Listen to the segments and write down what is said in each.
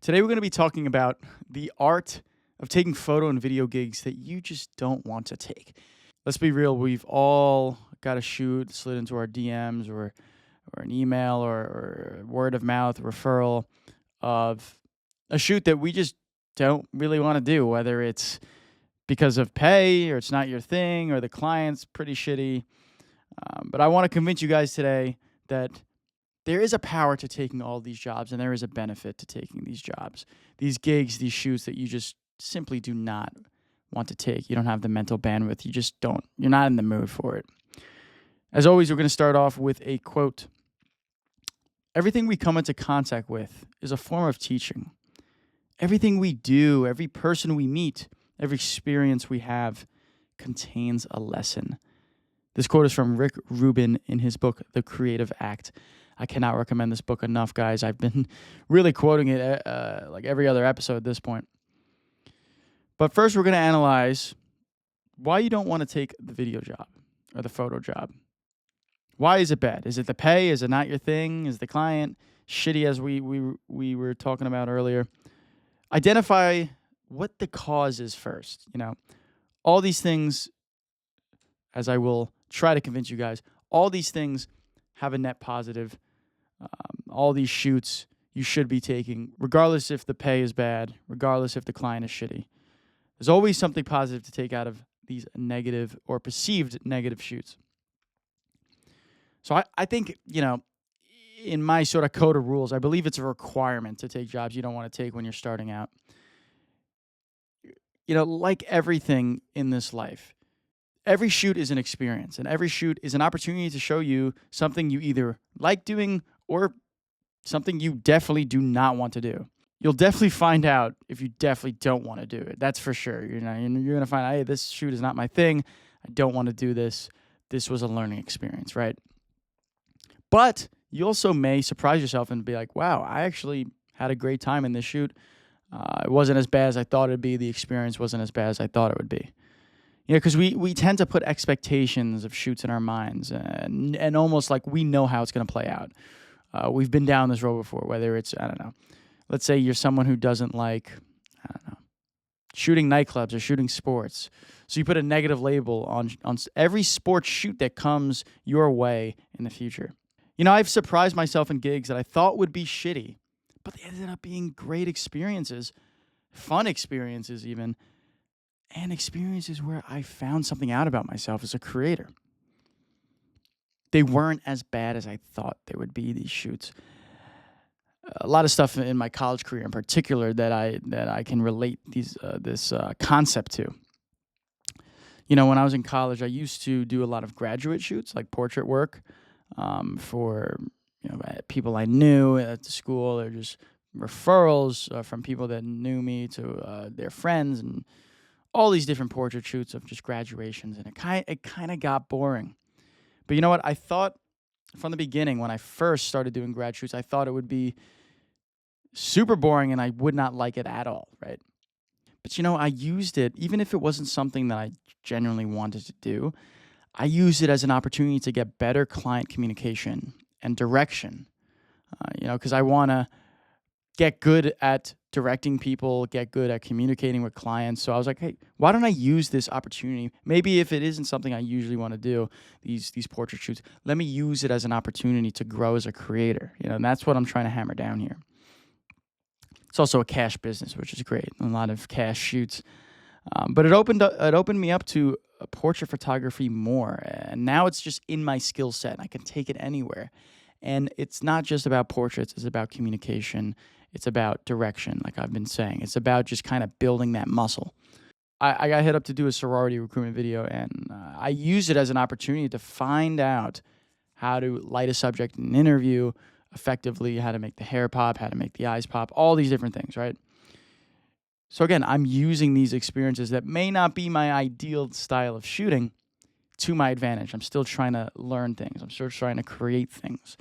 Today we're going to be talking about the art of taking photo and video gigs that you just don't want to take. Let's be real, we've all got a shoot slid into our DMs or an email or word of mouth referral of a shoot that we just don't really want to do, whether it's because of pay or it's not your thing or the client's pretty shitty. But I want to convince you guys today that there is a power to taking all these jobs, and there is a benefit to taking these jobs, these gigs, these shoots that you just simply do not want to take. You don't have the mental bandwidth. You just don't. You're not in the mood for it. As always, we're going to start off with a quote. Everything we come into contact with is a form of teaching. Everything we do, every person we meet, every experience we have contains a lesson. This quote is from Rick Rubin in his book, The Creative Act. I cannot recommend this book enough, guys. I've been really quoting it like every other episode at this point. But first, we're going to analyze why you don't want to take the video job or the photo job. Why is it bad? Is it the pay? Is it not your thing? Is the client shitty, as we were talking about earlier? Identify what the cause is first. All these things, as I will try to convince you guys, all these things have a net positive. All these shoots you should be taking, regardless if the pay is bad, regardless if the client is shitty. There's always something positive to take out of these negative or perceived negative shoots. So I think, in my sort of code of rules, I believe it's a requirement to take jobs you don't want to take when you're starting out. Like everything in this life, every shoot is an experience, and every shoot is an opportunity to show you something you either like doing or something you definitely do not want to do. You'll definitely find out if you definitely don't want to do it. That's for sure. You're going to find out, hey, this shoot is not my thing. I don't want to do this. This was a learning experience, right? But you also may surprise yourself and be like, wow, I actually had a great time in this shoot. It wasn't as bad as I thought it'd be. The experience wasn't as bad as I thought it would be. Because we tend to put expectations of shoots in our minds and almost like we know how it's going to play out. We've been down this road before, whether it's, let's say you're someone who doesn't like, shooting nightclubs or shooting sports. So you put a negative label on every sports shoot that comes your way in the future. I've surprised myself in gigs that I thought would be shitty, but they ended up being great experiences, fun experiences even, and experiences where I found something out about myself as a creator. They weren't as bad as I thought they would be, these shoots. A lot of stuff in my college career in particular that I can relate this concept to. When I was in college, I used to do a lot of graduate shoots, like portrait work, for people I knew at the school, or just referrals from people that knew me to their friends, and all these different portrait shoots of just graduations, and it kind of got boring. But you know what? I thought from the beginning, when I first started doing grad shoots, I thought it would be super boring and I would not like it at all, right? But I used it, even if it wasn't something that I genuinely wanted to do, I used it as an opportunity to get better client communication and direction, because I want to get good at directing people, get good at communicating with clients. So I was like, hey, why don't I use this opportunity? Maybe if it isn't something I usually want to do, these portrait shoots, let me use it as an opportunity to grow as a creator. And that's what I'm trying to hammer down here. It's also a cash business, which is great. A lot of cash shoots. But it opened me up to portrait photography more. And now it's just in my skill set. I can take it anywhere. And it's not just about portraits. It's about communication. It's about direction, like I've been saying. It's about just kind of building that muscle. I got hit up to do a sorority recruitment video, and I used it as an opportunity to find out how to light a subject in an interview effectively, how to make the hair pop, how to make the eyes pop, all these different things, right? So again, I'm using these experiences that may not be my ideal style of shooting to my advantage. I'm still trying to learn things. I'm still trying to create things.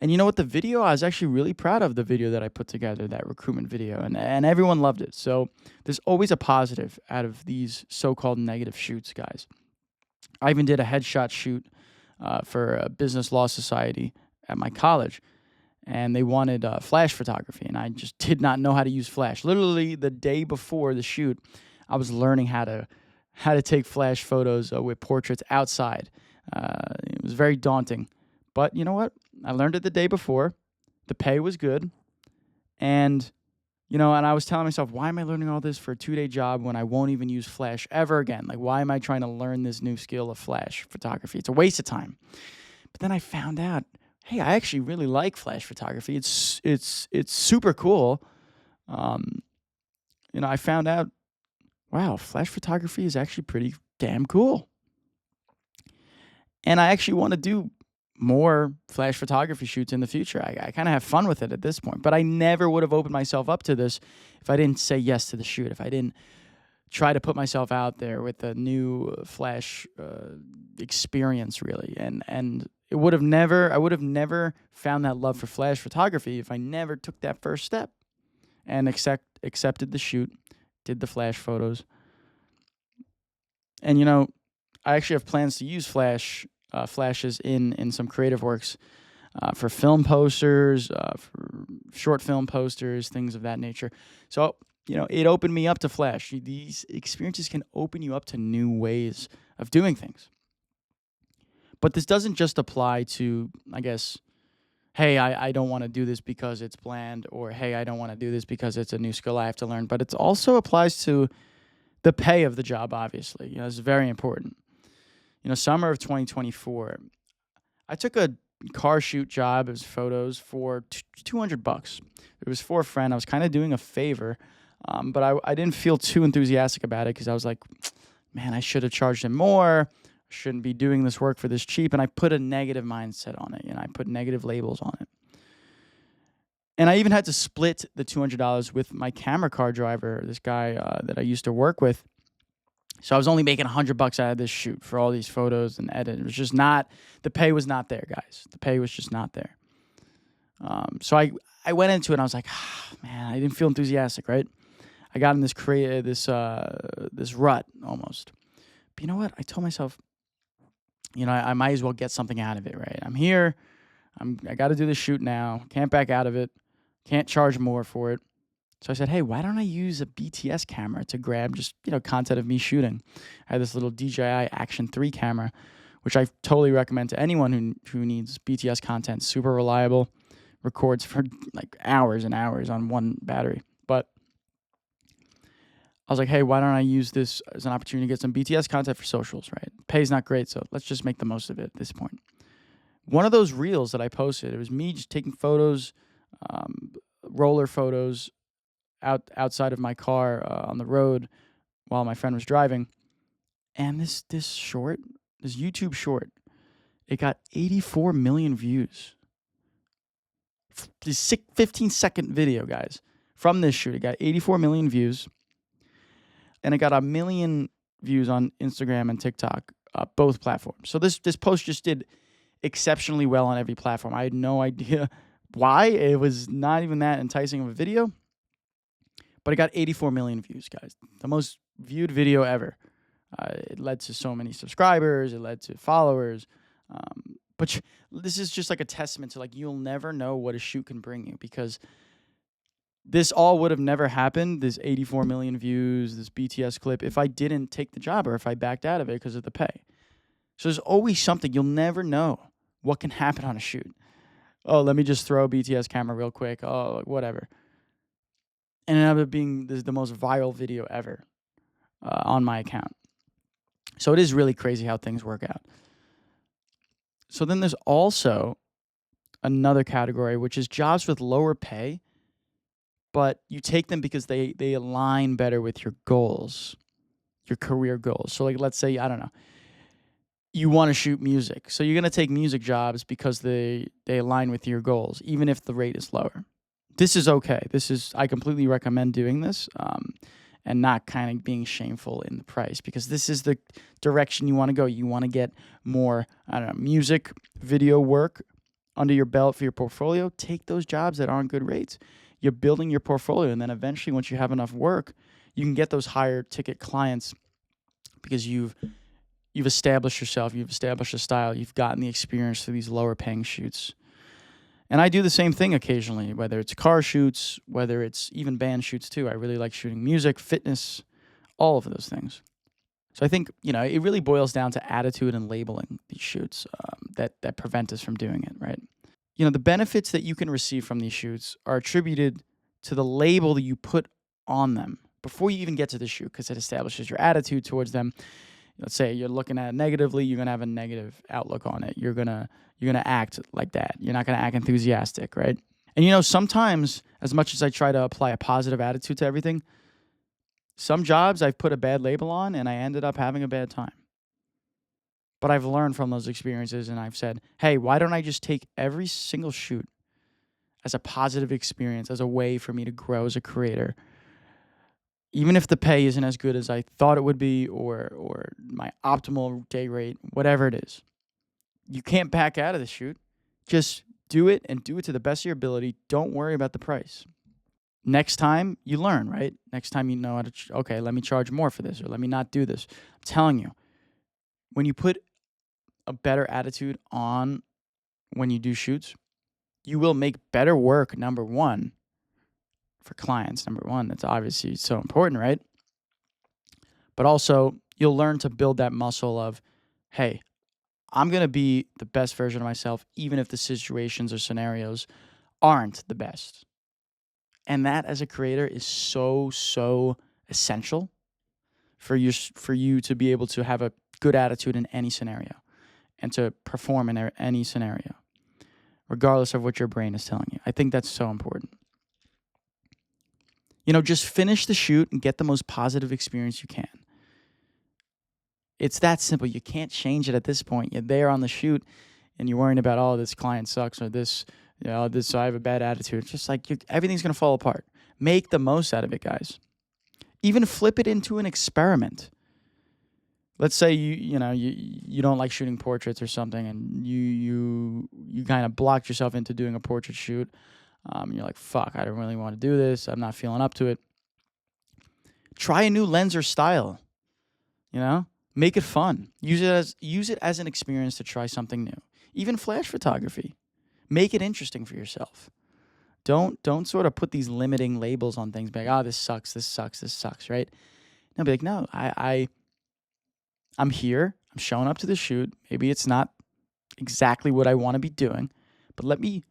And you know what? The video, I was actually really proud of the video that I put together, that recruitment video, and everyone loved it. So there's always a positive out of these so-called negative shoots, guys. I even did a headshot shoot for a business law society at my college. and they wanted flash photography, and I just did not know how to use flash. Literally the day before the shoot, I was learning how to take flash photos with portraits outside. It was very daunting, but you know what? I learned it the day before. The pay was good, and and I was telling myself, why am I learning all this for a 2-day job when I won't even use flash ever again? Like, why am I trying to learn this new skill of flash photography? It's a waste of time. But then I found out, hey, I actually really like flash photography. It's super cool. I found out, wow, flash photography is actually pretty damn cool. And I actually want to do more flash photography shoots in the future. I kind of have fun with it at this point, but I never would have opened myself up to this if I didn't say yes to the shoot, if I didn't try to put myself out there with a new flash experience, really. And I would have never found that love for flash photography if I never took that first step and accepted the shoot, did the flash photos. And I actually have plans to use flashes in some creative works for film posters, for short film posters, things of that nature. So, it opened me up to flash. These experiences can open you up to new ways of doing things. But this doesn't just apply to, I guess, hey, I don't want to do this because it's bland, or hey, I don't want to do this because it's a new skill I have to learn. But it also applies to the pay of the job, obviously. It's very important. Summer of 2024, I took a car shoot job as photos for $200. It was for a friend. I was kind of doing a favor, but I didn't feel too enthusiastic about it because I was like, man, I should have charged him more. I shouldn't be doing this work for this cheap. And I put a negative mindset on it, I put negative labels on it. And I even had to split the $200 with my camera car driver, this guy that I used to work with. So I was only making $100 out of this shoot for all these photos and edit. It was just not, the pay was not there, guys. The pay was just not there. So I went into it and I was like, man, I didn't feel enthusiastic, right? I got in this rut almost. But you know what? I told myself, I might as well get something out of it, right? I'm here. I got to do this shoot now. Can't back out of it. Can't charge more for it. So I said, hey, why don't I use a BTS camera to grab just, content of me shooting? I had this little DJI Action 3 camera, which I totally recommend to anyone who needs BTS content. Super reliable, records for like hours and hours on one battery. But I was like, hey, why don't I use this as an opportunity to get some BTS content for socials, right? Pay's not great, so let's just make the most of it at this point. One of those reels that I posted, it was me just taking photos, roller photos, outside of my car on the road while my friend was driving. And this YouTube short, it got 84 million views. This 15-second video, guys, from this shoot. It got 84 million views. And it got 1 million views on Instagram and TikTok, both platforms. So this post just did exceptionally well on every platform. I had no idea why. It was not even that enticing of a video. But it got 84 million views, guys. The most viewed video ever. It led to so many subscribers. It led to followers. But this is just like a testament to, like, you'll never know what a shoot can bring you, because this all would have never happened, this 84 million views, this BTS clip, if I didn't take the job or if I backed out of it because of the pay. So there's always something. You'll never know what can happen on a shoot. Oh, let me just throw a BTS camera real quick. Oh, whatever. And it ended up being the most viral video ever on my account. So it is really crazy how things work out. So then there's also another category, which is jobs with lower pay, but you take them because they align better with your goals, your career goals. So, like, let's say, I don't know, you want to shoot music. So you're going to take music jobs because they align with your goals, even if the rate is lower. This is okay. I completely recommend doing this and not kind of being shameful in the price, because this is the direction you want to go. You want to get more, music, video work under your belt for your portfolio. Take those jobs that aren't good rates. You're building your portfolio, and then eventually, once you have enough work, you can get those higher ticket clients because you've established yourself, you've established a style, you've gotten the experience through these lower paying shoots. And I do the same thing occasionally, whether it's car shoots, whether it's even band shoots too. I really like shooting music, fitness, all of those things. So I think, it really boils down to attitude and labeling these shoots that prevent us from doing it, right? The benefits that you can receive from these shoots are attributed to the label that you put on them before you even get to the shoot, because it establishes your attitude towards them. Let's say you're looking at it negatively, you're gonna have a negative outlook on it. You're gonna act like that. You're not gonna act enthusiastic, right? And sometimes, as much as I try to apply a positive attitude to everything, some jobs I've put a bad label on and I ended up having a bad time. But I've learned from those experiences and I've said, hey, why don't I just take every single shoot as a positive experience, as a way for me to grow as a creator? Even if the pay isn't as good as I thought it would be, or my optimal day rate, whatever it is. You can't back out of the shoot. Just do it and do it to the best of your ability. Don't worry about the price. Next time you learn, right? Next time you know how to, okay, let me charge more for this, or let me not do this. I'm telling you, when you put a better attitude on when you do shoots, you will make better work, number one, for clients. Number one, that's obviously so important, right? But also, you'll learn to build that muscle of, hey, I'm going to be the best version of myself, even if the situations or scenarios aren't the best. And that, as a creator, is so, so essential for you to be able to have a good attitude in any scenario and to perform in any scenario, regardless of what your brain is telling you. I think that's so important. Just finish the shoot and get the most positive experience you can. It's that simple. You can't change it at this point. You're there on the shoot and you're worrying about, oh, this client sucks, or this, I have a bad attitude. It's just like everything's going to fall apart. Make the most out of it, guys. Even flip it into an experiment. Let's say you don't like shooting portraits or something, and you kind of blocked yourself into doing a portrait shoot. You're like, fuck, I don't really want to do this. I'm not feeling up to it. Try a new lens or style. Make it fun. Use it as an experience to try something new. Even flash photography. Make it interesting for yourself. Don't sort of put these limiting labels on things. Be like, oh, this sucks, right? No, be like, no, I'm here. I'm showing up to the shoot. Maybe it's not exactly what I want to be doing, but let me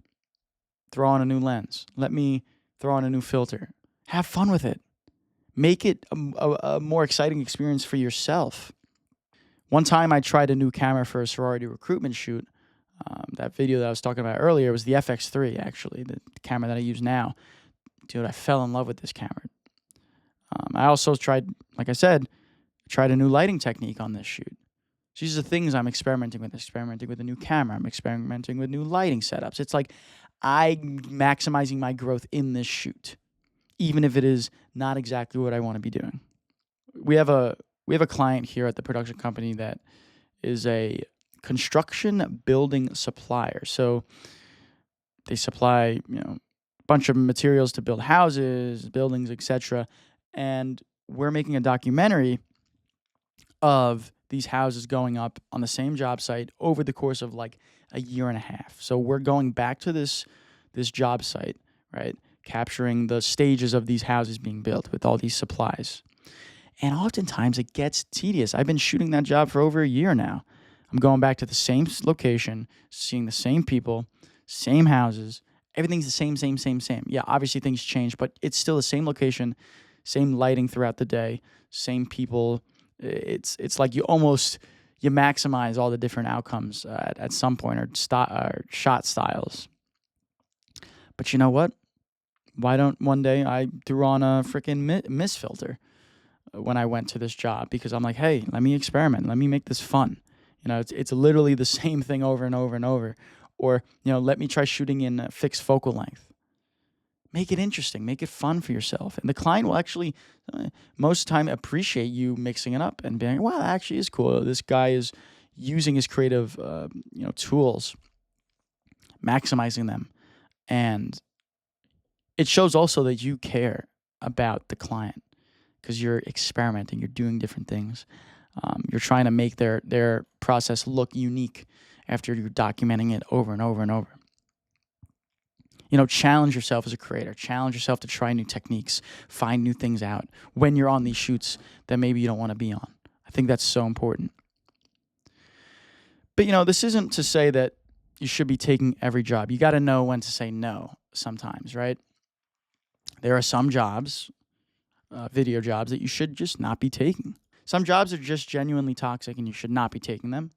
throw on a new lens. Let me throw on a new filter. Have fun with it. Make it a more exciting experience for yourself. One time I tried a new camera for a sorority recruitment shoot. That video that I was talking about earlier was the FX3, actually, the camera that I use now. Dude, I fell in love with this camera. I also tried, like I said, a new lighting technique on this shoot. So these are the things I'm experimenting with a new camera. I'm experimenting with new lighting setups. It's like I'm maximizing my growth in this shoot, even if it is not exactly what I want to be doing. We have a client here at the production company that is a construction building supplier. So they supply, a bunch of materials to build houses, buildings, etc. And we're making a documentary of these houses going up on the same job site over the course of like a year and a half. So we're going back to this job site, right? Capturing the stages of these houses being built with all these supplies. And oftentimes it gets tedious. I've been shooting that job for over a year now. I'm going back to the same location, seeing the same people, same houses. Everything's the same. Yeah, obviously things change, but it's still the same location, same lighting throughout the day, same people. It's like you maximize all the different outcomes at some point, or shot styles. But you know what? Why don't one day I threw on a freaking mist filter when I went to this job, because I'm like, hey, let me experiment. Let me make this fun. It's literally the same thing over and over and over. Or, let me try shooting in fixed focal length. Make it interesting. Make it fun for yourself. And the client will actually, most of the time, appreciate you mixing it up and being, wow, that actually is cool. This guy is using his creative, tools, maximizing them. And it shows also that you care about the client, because you're experimenting, you're doing different things. You're trying to make their process look unique after you're documenting it over and over and over. Challenge yourself as a creator. Challenge yourself to try new techniques, find new things out when you're on these shoots that maybe you don't want to be on. I think that's so important. But, this isn't to say that you should be taking every job. You got to know when to say no sometimes, right? There are some jobs, video jobs, that you should just not be taking. Some jobs are just genuinely toxic and you should not be taking them.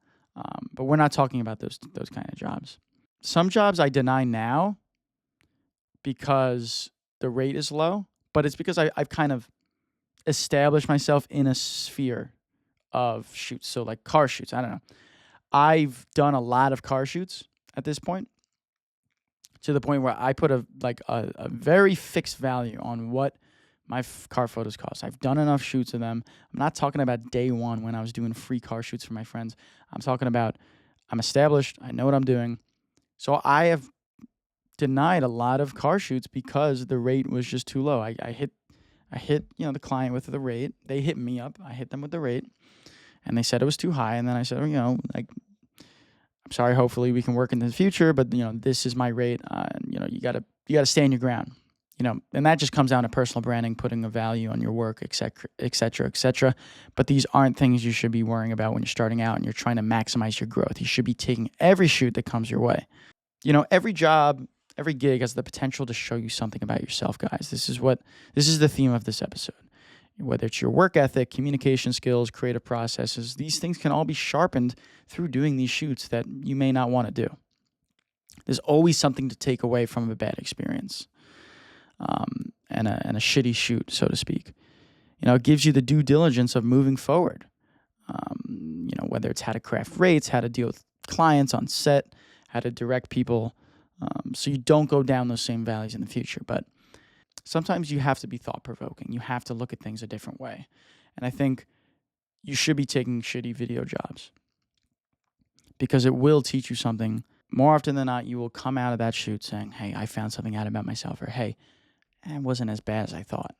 But we're not talking about those kind of jobs. Some jobs I deny now because the rate is low, but it's because I've kind of established myself in a sphere of shoots. So like car shoots, I don't know. I've done a lot of car shoots at this point, to the point where I put a very fixed value on what my car photos cost. I've done enough shoots of them. I'm not talking about day one when I was doing free car shoots for my friends. I'm talking about I'm established. I know what I'm doing. So I have denied a lot of car shoots because the rate was just too low. I hit the client with the rate. They hit me up. I hit them with the rate, and they said it was too high. And then I said, I'm sorry. Hopefully we can work in the future, but this is my rate. You gotta stand your ground. And that just comes down to personal branding, putting a value on your work, et cetera, et cetera. But these aren't things you should be worrying about when you're starting out and you're trying to maximize your growth. You should be taking every shoot that comes your way. Every job, every gig has the potential to show you something about yourself, guys. This is the theme of this episode. Whether it's your work ethic, communication skills, creative processes, these things can all be sharpened through doing these shoots that you may not want to do. There's always something to take away from a bad experience. And a shitty shoot, so to speak. It gives you the due diligence of moving forward. Whether it's how to craft rates, how to deal with clients on set, how to direct people, so you don't go down those same valleys in the future. But sometimes you have to be thought-provoking. You have to look at things a different way. And I think you should be taking shitty video jobs because it will teach you something. More often than not, you will come out of that shoot saying, hey, I found something out about myself, or hey, it wasn't as bad as I thought.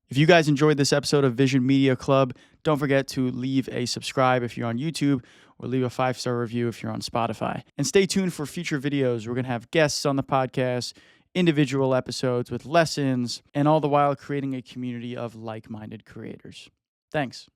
If you guys enjoyed this episode of Vision Media Club, don't forget to leave a subscribe if you're on YouTube, or leave a 5-star review if you're on Spotify. And stay tuned for future videos. We're going to have guests on the podcast, individual episodes with lessons, and all the while creating a community of like-minded creators. Thanks.